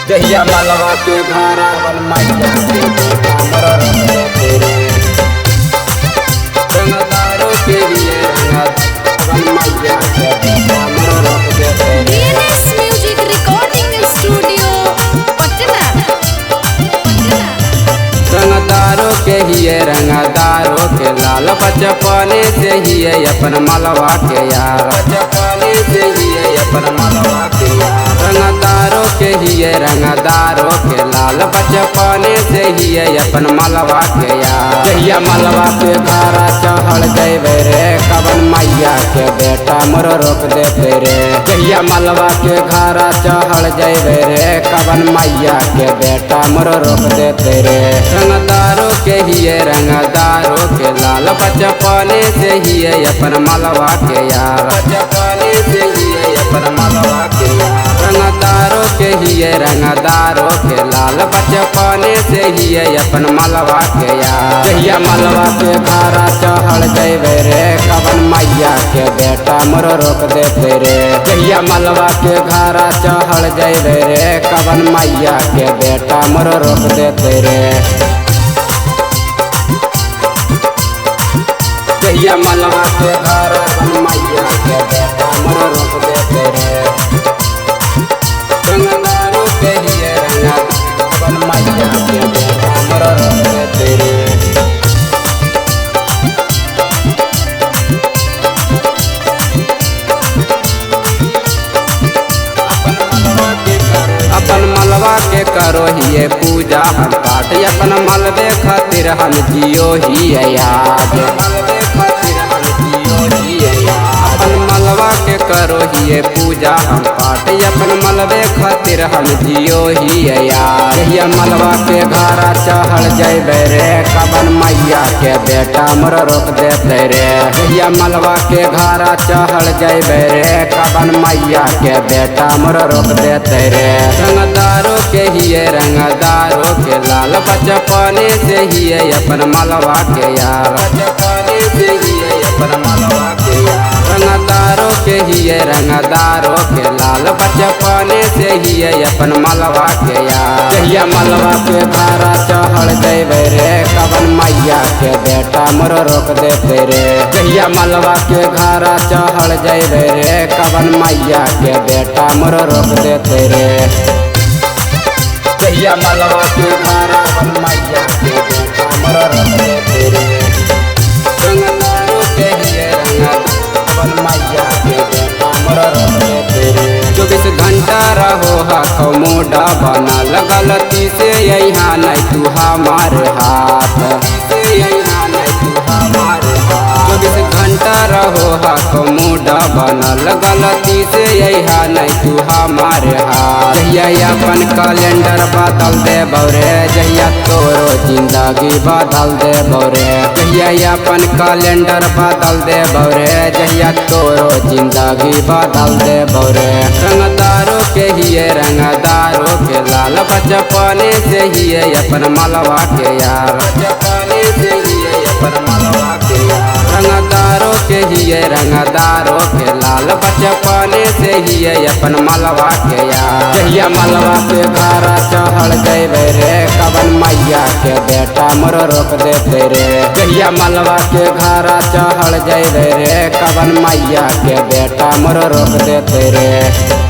जहिया मलवा के घरा बन मैया के हमरा रंग तेरे रंगदारों के लिए बन मैया के हमरा रंग तेरे। DNS Music Recording Studio Patna. रंगदारों के हिये रंगदारों के लाल बचपने से हिये अपन मलवा के यार बचपने से हिये अपन मलवा के यार रंगदारों के हिये रंगदारों के लाल बचपने से हिये अपन मलवा के यार जहिया मलवा के घरा चढ़ जैबे रे कवन मैया के बेटा मोर रोक देते रे जहिया मलवा के घरा चढ़ जैबे रे कवन मैया के बेटा मोर रोक देते रे रंगदारों के हिये रंगदारों के लाल बचपने से हिये अपन मलवा के यार बचपने से हिये अपन मलवा के यार रंगदारों के हिये रंगदारों के लाल बचपने से हिये अपन मलवा के यार जहिया मलवा के घरा चढ़ जैबे रे कवन मैया के बेटा मोर रोक देते रे जहिया मलवा के घरा चढ़ जैबे रे कवन मैया के बेटा मोर रोक देते रे जहिया मलवा के घरा बन मैया के बेटा मोर रोक देते रे रंगदारों के हिये रंगदारों बन मैया के बेटा मोर रोक देते रे अपन मलवा के करो हिये पूजा हम पाठ अपन मलबे खातिर हम जियो ही याद अपन मलवा के करो हिये पूजा हम पाठ अपन मलबे खातिर हम जियो ही याद जहिया मलवा के घरा चढ़ जैबे रे कवन मैया के बेटा मोर रोक देते रे जहिया मलवा के घरा चढ़ जैबे रे कवन मैया के बेटा मोर रोक देते रे रंगदारों के हिये रंगदारों के लाल बचपने से हिये अपन मलवा के यार बचपने से हिये अपन मलवा के यार रंगदारों के हिये रंगदारों के लाल बचपने से हिये अपन मलवा के यार जहिया मलवा के घरा चढ़ जैबे रे कवन मैया के बेटा मोर रोक देते रे जहिया मलवा के घरा चढ़ जैबे रे कवन मैया के बेटा मोर रोक देते रे जहिया मलवा के घरा बन मैया के बेटा मोर रोक देते रे रंगदारों के हिये रंगदारों बन मैया के बेटा मोर रोक देते रे 24 घंटा रहो हाथों मोड़ा बनल गलती से यहाँ नहीं तू हमारे हाथ से यहाँ नहीं तू हमारे हाथ 24 घंटा रहो हाथों मोड़ा बनल गलती से यहाँ नहीं तू हमारे हाथ जहिया अपन कैलेंडर बदल दे बौरे जहिया तोरो जिंदगी बदल दे बौरे जहिया अपन कैलेंडर बदल दे बौरे जहिया तोरो जिंदगी बदल दे बौरे रंगदारों के हिये रंगदारों के लाल बचपने से हिये अपन मलवा के यार बचपने से हिये अपन मलवा के यार रंगदारों के हिये रंगदारों के लाल बचपने से हिये अपन मलवा के यार जहिया मलवा के घरा चढ़ जैबे रे कवन मैया के बेटा मोर रोक देते रे जहिया मलवा के घरा चढ़ जैबे रे कवन मैया के बेटा मोर रोक देते रे।